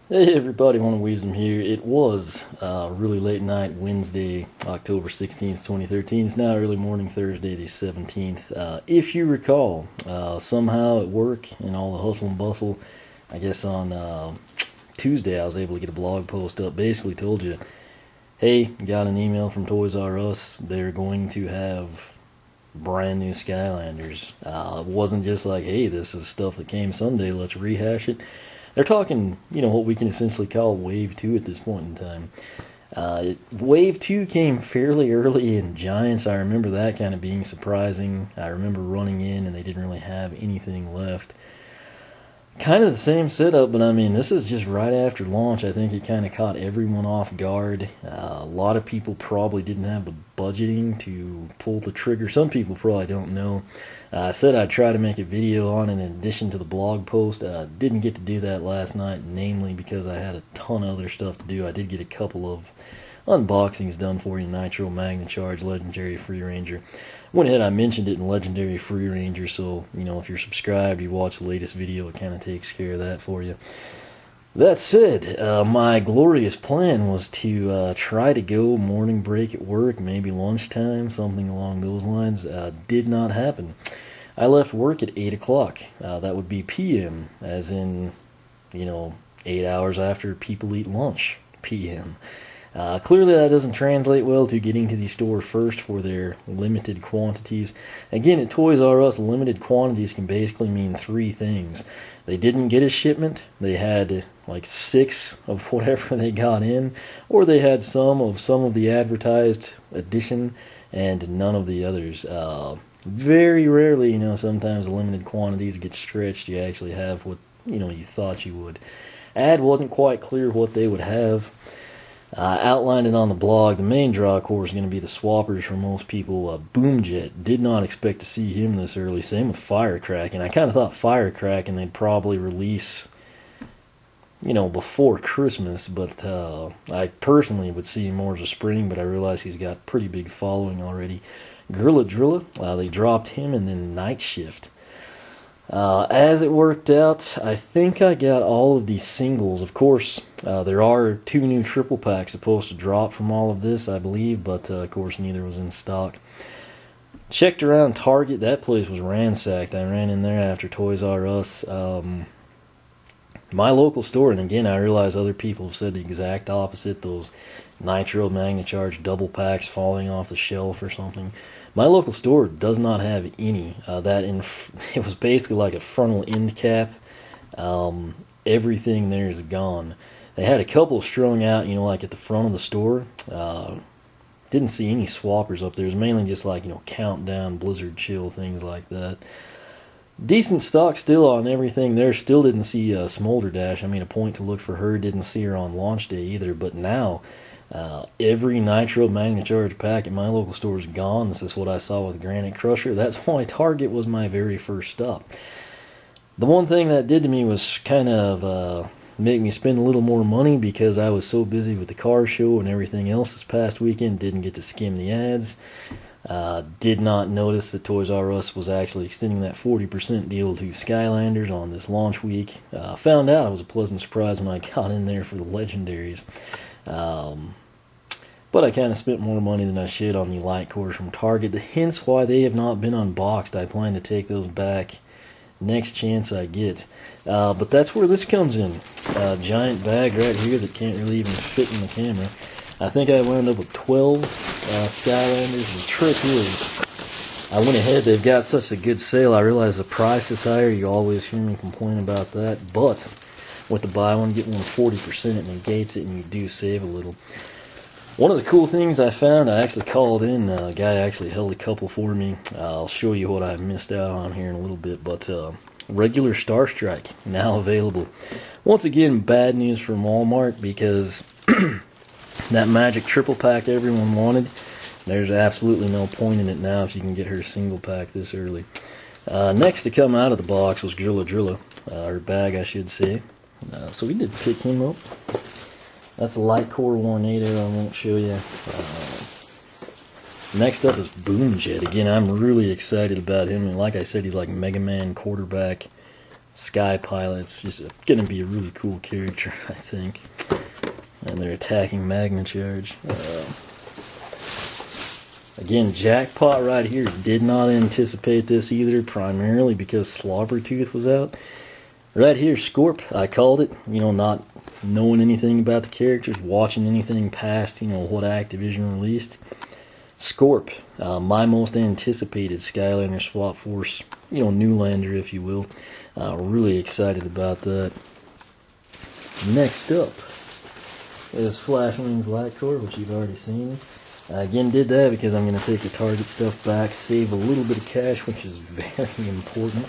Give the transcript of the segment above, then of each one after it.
Hey everybody, One Wisdom here. It was really late night Wednesday, October 16th, 2013. It's now early morning Thursday, the 17th. If you recall, somehow at work and all the hustle and bustle, I guess on Tuesday I was able to get a blog post up. Basically told you, hey, got an email from Toys R Us. They're going to have brand new Skylanders. It wasn't just like, hey, this is stuff that came Sunday, let's rehash it. They're talking, what we can essentially call Wave 2 at this point in time. Wave 2 came fairly early in Giants. I remember that kind of being surprising. I remember running in and they didn't really have anything left. Kind of the same setup, but I mean, this is just right after launch. I think it kind of caught everyone off guard. A lot of people probably didn't have the budgeting to pull the trigger. Some people probably don't know. I said I'd try to make a video on it in addition to the blog post. Didn't get to do that last night, namely because I had a ton of other stuff to do. I did get a couple of unboxings done for you. Nitro, Magna Charge, Legendary Free Ranger. Went ahead, I mentioned it in Legendary Free Ranger, so, if you're subscribed, you watch the latest video, it kind of takes care of that for you. That said, my glorious plan was to try to go morning break at work, maybe lunchtime, something along those lines. Did not happen. I left work at 8 o'clock. That would be p.m., as in, 8 hours after people eat lunch, p.m. Clearly that doesn't translate well to getting to the store first for their limited quantities. Again, at Toys R Us, limited quantities can basically mean three things. They didn't get a shipment, they had like 6 of whatever they got in, or they had some of the advertised edition and none of the others. Very rarely, sometimes limited quantities get stretched. You actually have what, you thought you would. Ad wasn't quite clear what they would have. Outlined it on the blog. The main draw, of course, is going to be the swappers for most people. Boomjet, did not expect to see him this early. Same with Kracken. I kind of thought Kracken they'd probably release, before Christmas, but I personally would see him more as a spring, but I realize he's got a pretty big following already. Grilla Drilla, they dropped him, and then Night Shift. As it worked out, I think I got all of these singles. Of course, there are 2 new triple packs supposed to drop from all of this, I believe, but of course neither was in stock. Checked around Target, that place was ransacked. I ran in there after Toys R Us. My local store, and again, I realize other people have said the exact opposite, those Nitro Magna Charge double packs falling off the shelf or something. My local store does not have any. It was basically like a frontal end cap. Everything there is gone. They had a couple strung out, like at the front of the store. Didn't see any swappers up there. It was mainly just like, Countdown, Blizzard Chill, things like that. Decent stock still on everything there. Still didn't see Smolder Dash. I mean, a point to look for her. Didn't see her on launch day either. But now, every Nitro Magna Charge pack at my local store is gone. This is what I saw with Granite Crusher. That's why Target was my very first stop. The one thing that did to me was kind of make me spend a little more money because I was so busy with the car show and everything else this past weekend. Didn't get to skim the ads. Did not notice that Toys R Us was actually extending that 40% deal to Skylanders on this launch week. Found out, it was a pleasant surprise when I got in there for the Legendaries. But I kind of spent more money than I should on the light cores from Target. Hence why they have not been unboxed. I plan to take those back next chance I get. But that's where this comes in. Giant bag right here that can't really even fit in the camera. I think I wound up with 12 Skylanders. The trick is, I went ahead, they've got such a good sale. I realize the price is higher. You always hear me complain about that. But with the buy one, get one 40%, it negates it, and you do save a little. One of the cool things I found, I actually called in, a guy actually held a couple for me. I'll show you what I missed out on here in a little bit, but regular Star Strike, now available. Once again, bad news from Walmart, because that magic triple pack everyone wanted, there's absolutely no point in it now if you can get her single pack this early. Next to come out of the box was Grilla Drilla, or bag I should say. So we did pick him up. That's a light core Warnado, I won't show you. Next up is Boomjet. Again, I'm really excited about him. And like I said, he's like Mega Man quarterback Sky Pilot. It's just going to be a really cool character, I think. And they're attacking Magna Charge. Again, jackpot right here. Did not anticipate this either, primarily because Slobbertooth was out. Right here, Scorp, I called it. You know, not knowing anything about the characters, watching anything past, you know, what Activision released. Scorp, my most anticipated Skylander Swap Force, you know, Newlander, if you will. Really excited about that. Next up is Flashwings Light Core, which you've already seen. Again, did that because I'm going to take the Target stuff back, save a little bit of cash, which is very important,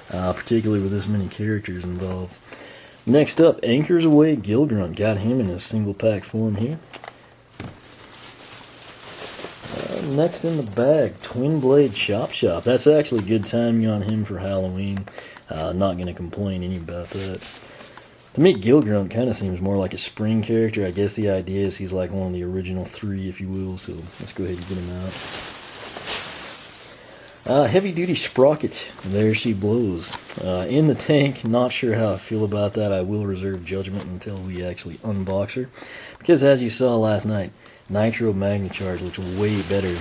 particularly with this many characters involved. Next up, Anchors Away Gilgrunt. Got him in his single pack form here. Next in the bag, Twin Blade Chop Chop. That's actually good timing on him for Halloween. Not going to complain any about that. To me, Gilgrunt kind of seems more like a spring character. I guess the idea is he's like one of the original three, if you will, so let's go ahead and get him out. Heavy Duty Sprocket. There she blows. In the tank, not sure how I feel about that. I will reserve judgment until we actually unbox her. Because as you saw last night, Nitro Magna Charge looks way better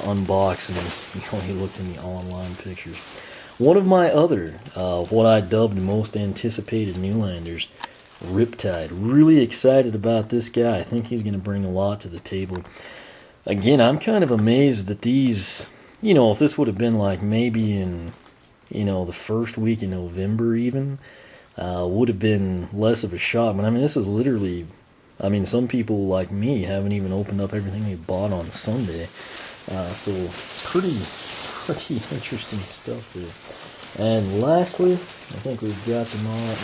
unboxed than he looked in the online pictures. One of my other, what I dubbed most anticipated Newlanders, Riptide. Really excited about this guy. I think he's going to bring a lot to the table. Again, I'm kind of amazed that these, you know, if this would have been like maybe in, you know, the first week in November even, would have been less of a shock. But I mean, this is literally, I mean, some people like me haven't even opened up everything they bought on Sunday. So pretty interesting stuff there. And lastly, I think we've got them all.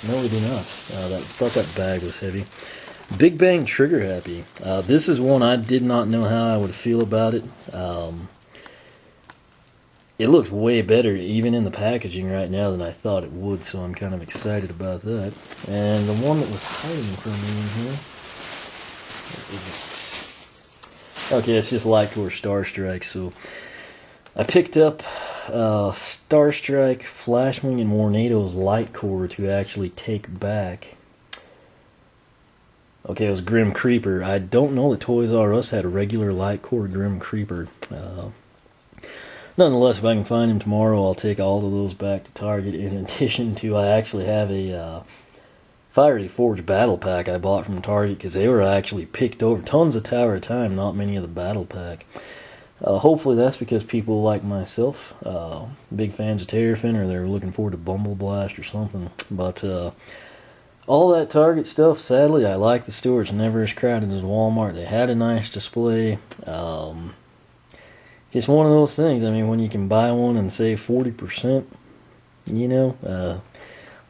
No, we do not. Thought that bag was heavy. Big Bang Trigger Happy. This is one I did not know how I would feel about it. It looks way better, even in the packaging right now, than I thought it would, so I'm kind of excited about that. And the one that was hiding from me in here, what is it? Okay, it's just Light Core Star Strike, so I picked up Star Strike, Flashwing, and Tornado's Light Core to actually take back. Okay, it was Grim Creeper. I don't know that Toys R Us had a regular Light Core Grim Creeper. Nonetheless, if I can find him tomorrow, I'll take all of those back to Target. In addition to, I actually have a Fiery Forge Battle Pack I bought from Target because they were actually picked over. Tons of Tower of Time, not many of the Battle Pack. Hopefully that's because people like myself, big fans of Terrafin, or they're looking forward to Bumble Blast or something. But all that Target stuff, sadly, I like the store. It's never as crowded as Walmart. They had a nice display. It's one of those things. I mean, when you can buy one and save 40%, you know,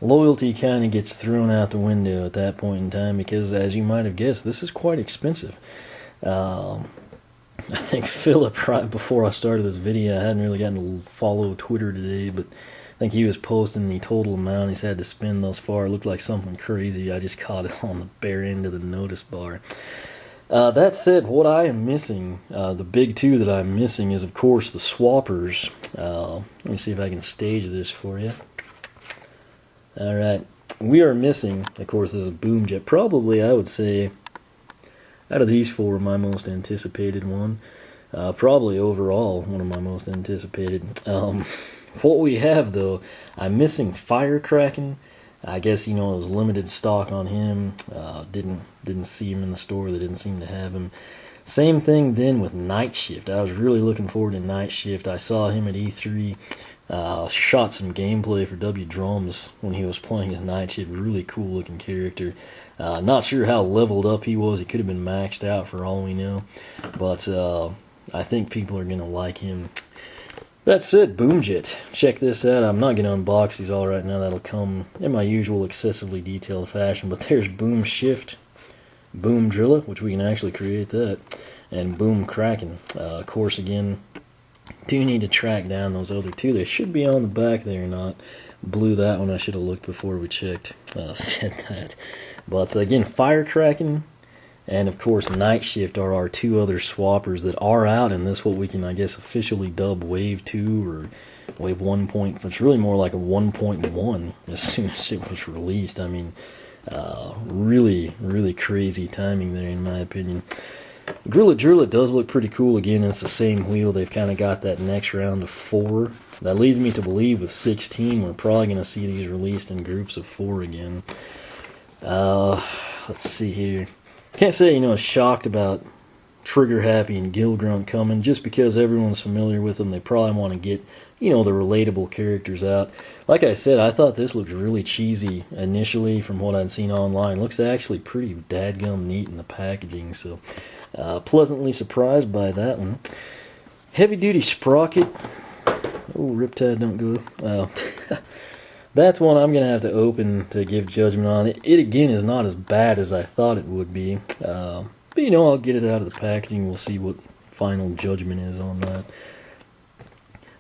loyalty kind of gets thrown out the window at that point in time because, as you might have guessed, this is quite expensive. I think Philip, right before I started this video, I hadn't really gotten to follow Twitter today, but I think he was posting the total amount he's had to spend thus far. It looked like something crazy. I just caught it on the bare end of the notice bar. That said, what I am missing, the big two that I'm missing is, of course, the swappers. Let me see if I can stage this for you. Alright, we are missing, of course, this is Boomjet. Probably, I would say, out of these four, my most anticipated one. Probably overall, one of my most anticipated. What we have, though, I'm missing Fire Kracken. I guess, you know, it was limited stock on him. Didn't see him in the store. They didn't seem to have him. Same thing then with Night Shift. I was really looking forward to Night Shift. I saw him at E3. Shot some gameplay for W Drums when he was playing as Night Shift. Really cool looking character. Not sure how leveled up he was. He could have been maxed out for all we know. But I think people are going to like him. That's it, Boomjet. Check this out. I'm not going to unbox these all right now. That'll come in my usual excessively detailed fashion. But there's Boom Shift, Boom Drilla, which we can actually create that, and Boom Kracken. Of course, again, do need to track down those other two. They should be on the back there or not. Blew that one. I should have looked before we checked. Said that. But again, Fire Kracken and of course Night Shift are our two other swappers that are out in this, what we can, I guess, officially dub Wave 2 or wave 1 point. It's really more like a 1.1 as soon as it was released. I mean, really, really crazy timing there, in my opinion. Grilla Drilla does look pretty cool. Again, it's the same wheel. They've kind of got that next round of 4. That leads me to believe with 16, we're probably going to see these released in groups of 4 again. Let's see here. Can't say, shocked about Trigger Happy and Gill Grunt coming, just because everyone's familiar with them. They probably want to get, the relatable characters out. Like I said, I thought this looked really cheesy initially from what I'd seen online. Looks actually pretty dadgum neat in the packaging, so pleasantly surprised by that one. Heavy Duty Sprocket. Oh, Riptide don't go. That's one I'm going to have to open to give judgment on. It again, is not as bad as I thought it would be. But, I'll get it out of the packaging. We'll see what final judgment is on that.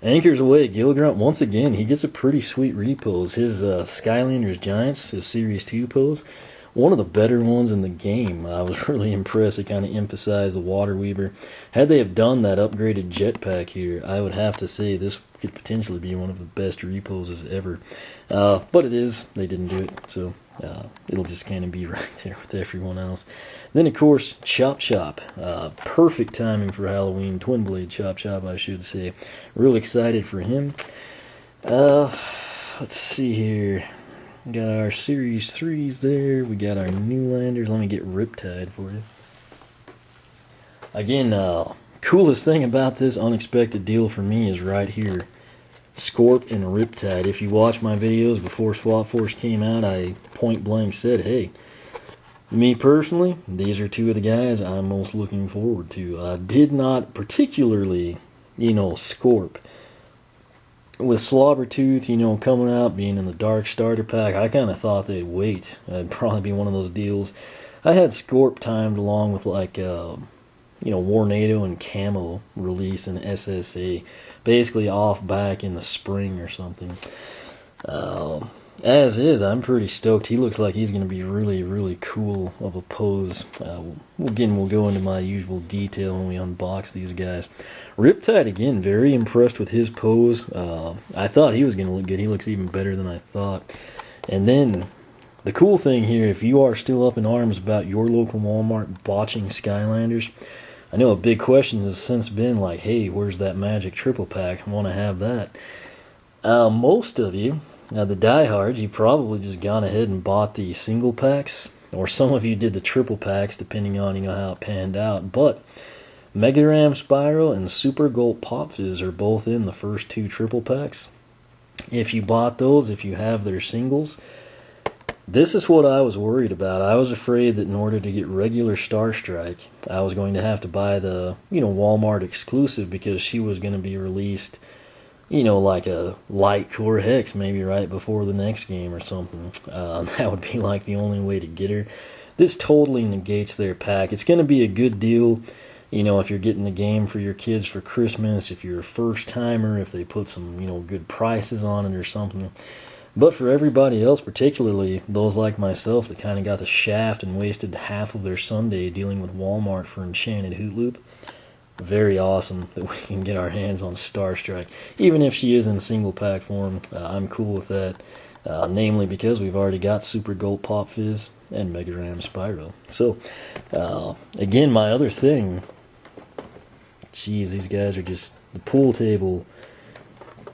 Anchors Away, Gill Grunt, once again, he gets a pretty sweet repose. His Skylanders Giants, his Series 2 pose, one of the better ones in the game. I was really impressed. It kind of emphasized the Water Weaver. Had they have done that upgraded jetpack here, I would have to say this could potentially be one of the best reposes ever. But it is. They didn't do it, so it'll just kind of be right there with everyone else. Then, of course, Chop Chop. Perfect timing for Halloween. Twin Blade Chop Chop, I should say. Real excited for him. Let's see here. We got our Series 3s there. We got our New Landers. Let me get Riptide for you. Again, coolest thing about this unexpected deal for me is right here. Scorp and Riptide. If you watch my videos before Swap Force came out, I point blank said, hey, me personally, these are 2 of the guys I'm most looking forward to. Did not particularly, Scorp. With Slobbertooth, coming out, being in the Dark Starter Pack, I kind of thought they'd wait. It'd probably be one of those deals. I had Scorp timed along with, Warnado and Camo release in SSA. Basically off back in the spring or something. As is, I'm pretty stoked. He looks like he's going to be really, really cool of a pose. We'll go into my usual detail when we unbox these guys. Riptide, again, very impressed with his pose. I thought he was going to look good. He looks even better than I thought. And then, the cool thing here, if you are still up in arms about your local Walmart botching Skylanders, I know a big question has since been like, hey, where's that magic triple pack? I want to have that. Most of you, the diehards, you probably just gone ahead and bought the single packs, or some of you did the triple packs, depending on how it panned out. But Mega Ram Spyro and Super Gold Pop Fizz are both in the first 2 triple packs. If you bought those, if you have their singles, this is what I was worried about. I was afraid that in order to get regular Star Strike, I was going to have to buy the, Walmart exclusive, because she was going to be released, like a light core hex, maybe right before the next game or something. That would be like the only way to get her. This totally negates their pack. It's going to be a good deal, if you're getting the game for your kids for Christmas, if you're a first timer, if they put some, good prices on it or something. But for everybody else, particularly those like myself that kind of got the shaft and wasted half of their Sunday dealing with Walmart for Enchanted Hoot Loop, very awesome that we can get our hands on Star Strike. Even if she is in single pack form, I'm cool with that. Namely because we've already got Super Gold Pop Fizz and Mega Ram Spyro. So, again, my other thing, geez, these guys are just, the pool table,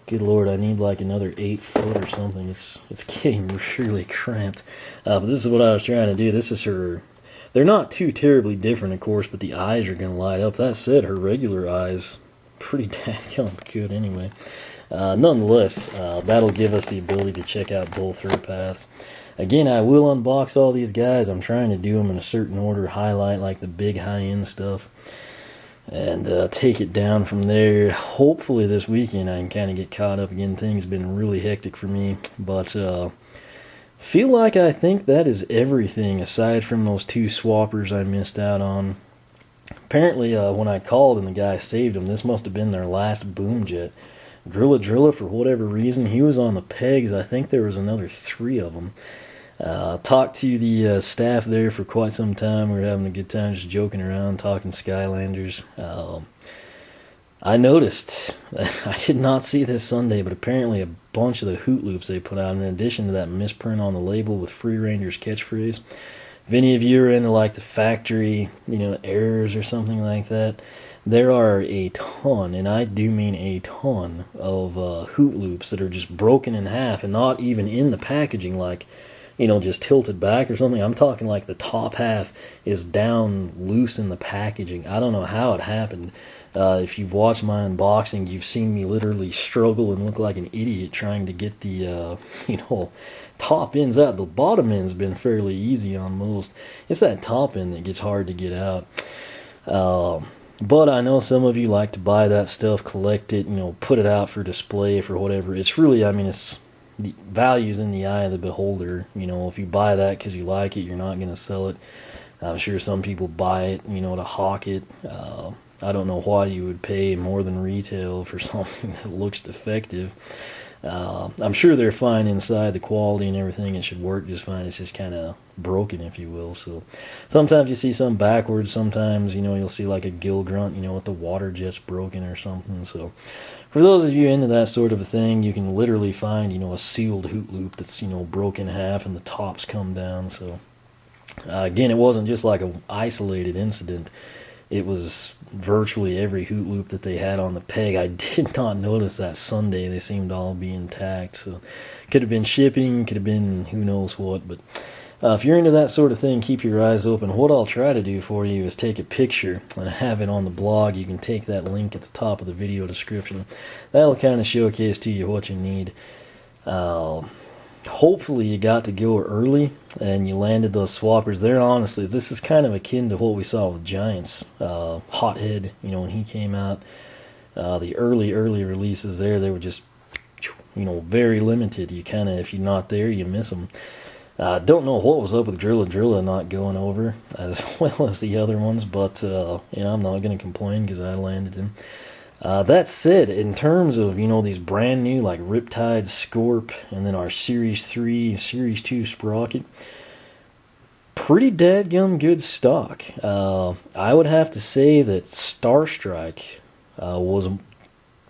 good lord, I need like another 8 foot or something. It's getting really cramped. But this is what I was trying to do. This is her. They're not too terribly different, of course, but the eyes are going to light up. That said, her regular eyes, pretty damn good anyway. Nonetheless, that'll give us the ability to check out both her paths. Again, I will unbox all these guys. I'm trying to do them in a certain order, highlight like the big high-end stuff, and take it down from there. Hopefully this weekend I can kind of get caught up again. Things have been really hectic for me, but feel like I think that is everything aside from those 2 swappers I missed out on. Apparently, when I called and the guy saved them, this must have been their last boom jet. Grilla Drilla, for whatever reason, he was on the pegs. I think there was another 3 of them. Talked to the staff there for quite some time. We were having a good time just joking around, talking Skylanders. I noticed, I did not see this Sunday, but apparently a bunch of the Hoot Loops they put out, in addition to that misprint on the label with Free Ranger's catchphrase. If any of you are into like the factory, errors or something like that, there are a ton, and I do mean a ton, of Hoot Loops that are just broken in half and not even in the packaging, like, just tilted back or something. I'm talking like the top half is down loose in the packaging. I don't know how it happened. If you've watched my unboxing, you've seen me literally struggle and look like an idiot trying to get the, top ends out. The bottom end's been fairly easy on most. It's that top end that gets hard to get out. But I know some of you like to buy that stuff, collect it, put it out for display for whatever. It's really, it's the value's in the eye of the beholder. If you buy that because you like it, you're not going to sell it. I'm sure some people buy it, to hawk it. I don't know why you would pay more than retail for something that looks defective. I'm sure they're fine inside, the quality and everything. It should work just fine. It's just kind of broken, if you will. So sometimes you see some backwards. Sometimes, you'll see like a gill grunt, with the water jet's broken or something. So for those of you into that sort of a thing, you can literally find, a sealed Hoot Loop that's, broken in half and the tops come down. So again, it wasn't just like an isolated incident. It was virtually every Hoot Loop that they had on the peg. I did not notice that Sunday. They seemed to all be intact. So could have been shipping, could have been who knows what. But if you're into that sort of thing, keep your eyes open. What I'll try to do for you is take a picture and have it on the blog. You can take that link at the top of the video description. That'll kind of showcase to you what you need. Hopefully you got to go early and you landed those swappers. There, honestly, this is kind of akin to what we saw with Giants. Hothead, when he came out, the early releases there, they were just, very limited. You kind of, if you're not there, you miss them. Don't know what was up with Grilla Drilla not going over as well as the other ones, but I'm not going to complain because I landed him. That said, in terms of, these brand new, like Riptide, Scorp, and then our Series 3, Series 2 Sprocket, pretty dadgum good stock. I would have to say that Starstrike was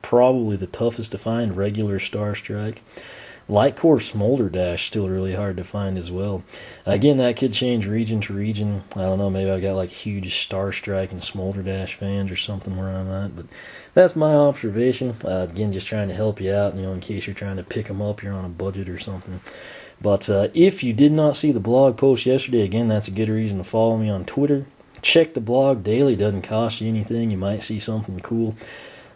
probably the toughest to find, regular Starstrike. Lightcore Smolder Dash still really hard to find as well. Again, that could change region to region. I don't know, maybe I've got like huge Starstrike and Smolder Dash fans or something where I'm at, but that's my observation. Again, just trying to help you out, in case you're trying to pick them up, you're on a budget or something. But if you did not see the blog post yesterday, again, that's a good reason to follow me on Twitter. Check the blog daily, doesn't cost you anything. You might see something cool.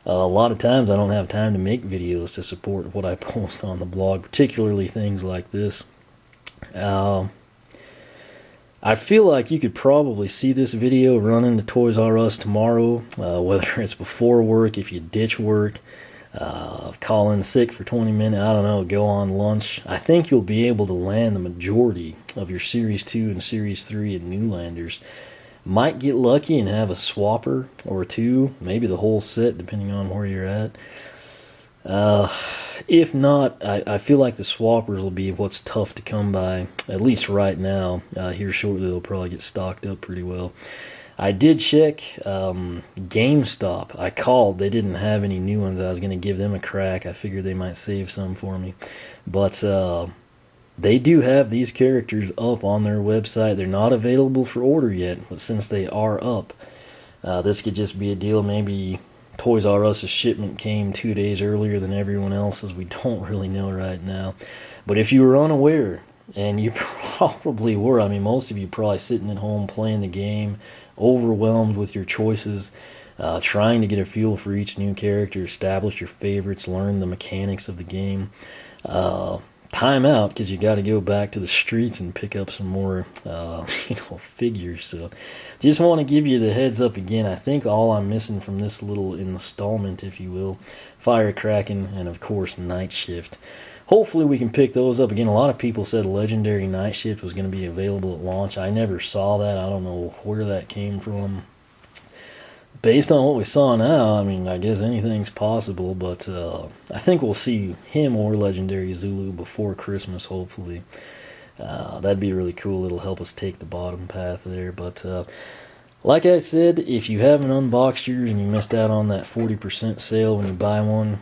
A lot of times I don't have time to make videos to support what I post on the blog, particularly things like this. I feel like you could probably see this video run into Toys R Us tomorrow, whether it's before work, if you ditch work, call in sick for 20 minutes, I don't know, go on lunch. I think you'll be able to land the majority of your Series 2 and Series 3 and Newlanders. Might get lucky and have a swapper or two, maybe the whole set, depending on where you're at. If not, I feel like the swappers will be what's tough to come by, at least right now. Here shortly, they'll probably get stocked up pretty well. I did check GameStop. I called. They didn't have any new ones. I was going to give them a crack. I figured they might save some for me. But they do have these characters up on their website. They're not available for order yet, but since they are up, this could just be a deal. Maybe Toys R Us' shipment came 2 days earlier than everyone else's. We don't really know right now. But if you were unaware, and you probably were, most of you probably sitting at home playing the game, overwhelmed with your choices, trying to get a feel for each new character, establish your favorites, learn the mechanics of the game. Time out, because you got to go back to the streets and pick up some more figures. So just want to give you the heads up again. I think all I'm missing from this little installment, if you will, Fire Kracken and of course Night Shift. Hopefully we can pick those up again. A lot of people said Legendary Night Shift was going to be available at launch. I never saw that. I don't know where that came from. Based on what we saw now, I guess anything's possible, but I think we'll see him or Legendary Zulu before Christmas, hopefully. That'd be really cool. It'll help us take the bottom path there, but Like I said, if you haven't unboxed yours and you missed out on that 40% sale when you buy one,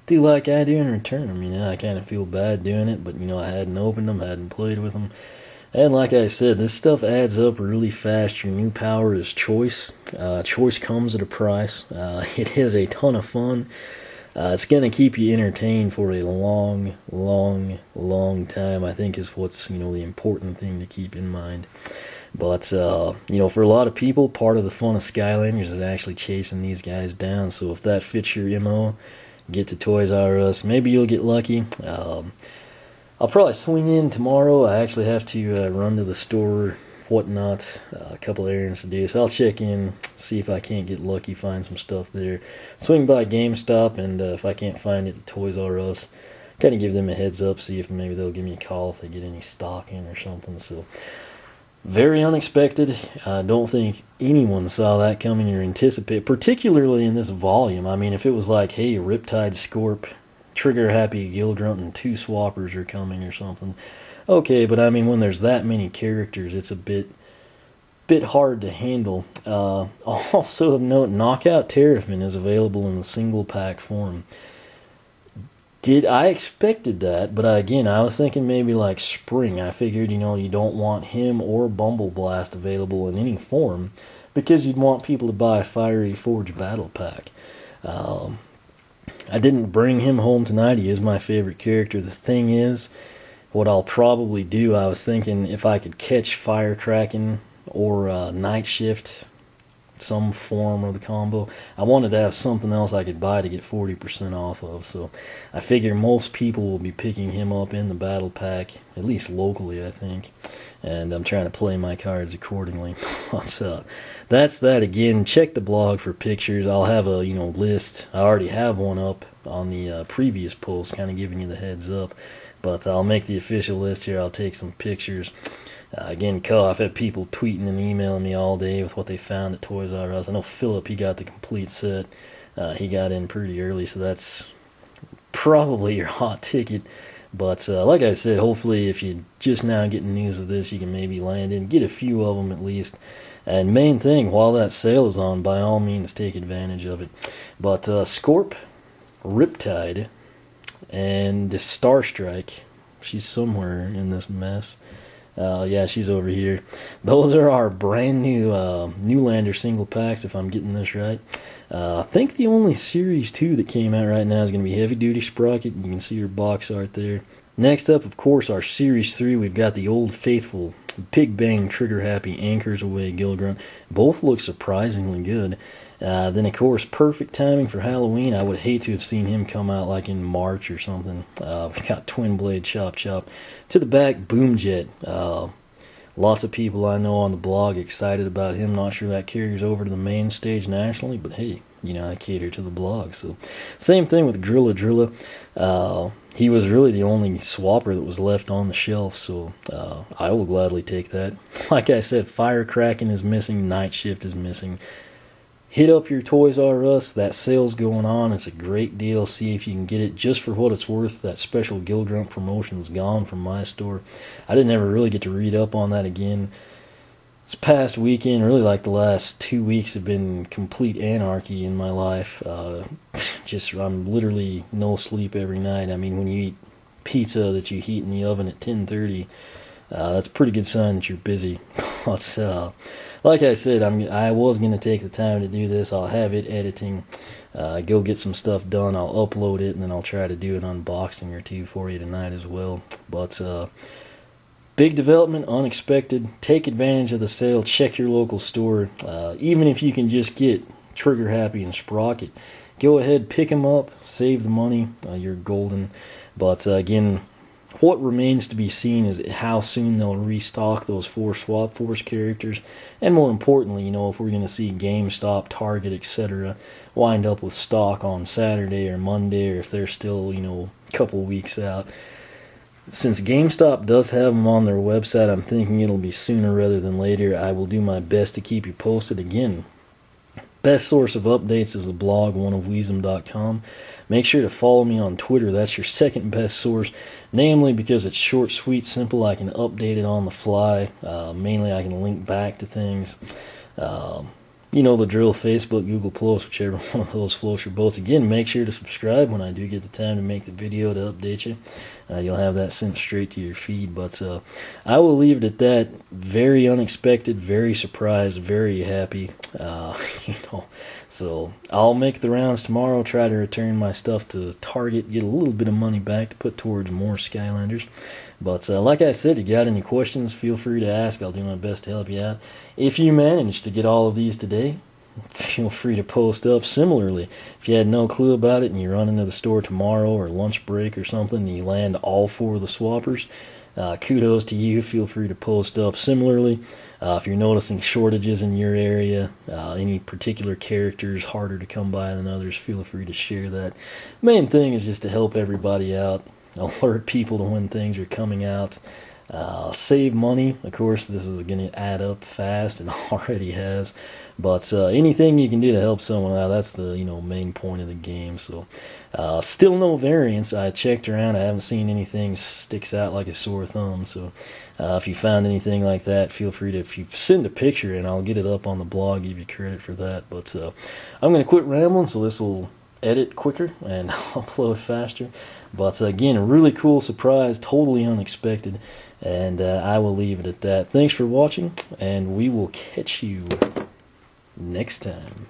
do like I do and return them. I kind of feel bad doing it, but I hadn't opened them, hadn't played with them. And like I said, this stuff adds up really fast. Your new power is choice. Choice comes at a price. It is a ton of fun. It's going to keep you entertained for a long, long, long time, I think is what's, the important thing to keep in mind. But, for a lot of people, part of the fun of Skylanders is actually chasing these guys down. So if that fits your MO, get to Toys R Us. Maybe you'll get lucky. I'll probably swing in tomorrow. I actually have to run to the store, whatnot, a couple errands to do. So I'll check in, see if I can't get lucky, find some stuff there. Swing by GameStop, and if I can't find it at Toys R Us, kind of give them a heads up, see if maybe they'll give me a call if they get any stock in or something. So very unexpected. I don't think anyone saw that coming or anticipate, particularly in this volume. I mean, if it was like, hey, Riptide, Scorp, Trigger Happy, Gildrunt, and 2 Swappers are coming or something, okay, but I mean, when there's that many characters, it's a bit hard to handle. Also of note, Knockout Terrafin is available in the single pack form. I expected that, but again, I was thinking maybe like spring. I figured, you don't want him or Bumble Blast available in any form because you'd want people to buy Fiery Forge Battle Pack. I didn't bring him home tonight. He is my favorite character. The thing is, what I'll probably do, I was thinking if I could catch Fire Kracken or Night Shift, some form of the combo, I wanted to have something else I could buy to get 40% off of. So I figure most people will be picking him up in the battle pack, at least locally, I think. And I'm trying to play my cards accordingly. So that's that. Again, check the blog for pictures. I'll have a list. I already have one up on the previous post, kind of giving you the heads up. But I'll make the official list here. I'll take some pictures. Again, I've had people tweeting and emailing me all day with what they found at Toys R Us. I know Philip, he got the complete set. He got in pretty early, so that's probably your hot ticket. But like I said, hopefully if you're just now getting news of this, you can maybe land in, get a few of them at least. And main thing, while that sale is on, by all means, take advantage of it. But Scorp, Riptide, and Starstrike, she's somewhere in this mess. Yeah, she's over here. Those are our brand new Newlander single packs, if I'm getting this right. I think the only Series 2 that came out right now is going to be Heavy Duty Sprocket. You can see her box art there. Next up, of course, our Series 3. We've got the Old Faithful, Pig Bang, Trigger Happy, Anchors Away, Gilgrunt. Both look surprisingly good. Then, of course, perfect timing for Halloween. I would hate to have seen him come out like in March or something. We've got Twin Blade Chop Chop. To the back, Boomjet. Lots of people I know on the blog excited about him. Not sure that carries over to the main stage nationally, but hey, I cater to the blog. So, same thing with Grilla Drilla. He was really the only swapper that was left on the shelf, so I will gladly take that. Like I said, Fire Kracken is missing, Night Shift is missing. Hit up your Toys R Us. That sale's going on. It's a great deal. See if you can get it just for what it's worth. That special Gilgrunt promotion's gone from my store. I didn't ever really get to read up on that again. This past weekend, really like the last 2 weeks, have been complete anarchy in my life. I'm literally no sleep every night. I mean, when you eat pizza that you heat in the oven at 10:30, that's a pretty good sign that you're busy. Like I said, I was going to take the time to do this. I'll have it editing, go get some stuff done. I'll upload it, and then I'll try to do an unboxing or two for you tonight as well. But big development, unexpected. Take advantage of the sale. Check your local store. Even if you can just get Trigger Happy and Sprocket, go ahead, pick them up, save the money. You're golden. But again, what remains to be seen is how soon they'll restock those 4 Swap Force characters, and more importantly, if we're going to see GameStop, Target, etc. wind up with stock on Saturday or Monday, or if they're still, a couple weeks out. Since GameStop does have them on their website, I'm thinking it'll be sooner rather than later. I will do my best to keep you posted. Again, best source of updates is the blog, oneofweezem.com. Make sure to follow me on Twitter. That's your second best source, namely because it's short, sweet, simple. I can update it on the fly. Mainly I can link back to things. You know the drill: Facebook, Google Plus, whichever one of those floats your boats. Again, make sure to subscribe when I do get the time to make the video to update you. You'll have that sent straight to your feed. But I will leave it at that. Very unexpected, very surprised, very happy. You know, so I'll make the rounds tomorrow. Try to return my stuff to Target, get a little bit of money back to put towards more Skylanders. But like I said, you got any questions, feel free to ask. I'll do my best to help you out. If you managed to get all of these today, feel free to post up. Similarly, if you had no clue about it and you run into the store tomorrow or lunch break or something and you land all 4 of the swappers, kudos to you. Feel free to post up. Similarly, if you're noticing shortages in your area, any particular characters harder to come by than others, feel free to share that. Main thing is just to help everybody out, alert people to when things are coming out, save money. Of course, this is going to add up fast and already has, but anything you can do to help someone out, that's the main point of the game. So still no variants. I checked around, I haven't seen anything sticks out like a sore thumb. So if you found anything like that, feel free to, if you send a picture and I'll get it up on the blog, give you credit for that. But I'm going to quit rambling, so this will edit quicker and upload faster. But again, a really cool surprise, totally unexpected, and I will leave it at that. Thanks for watching, and we will catch you next time.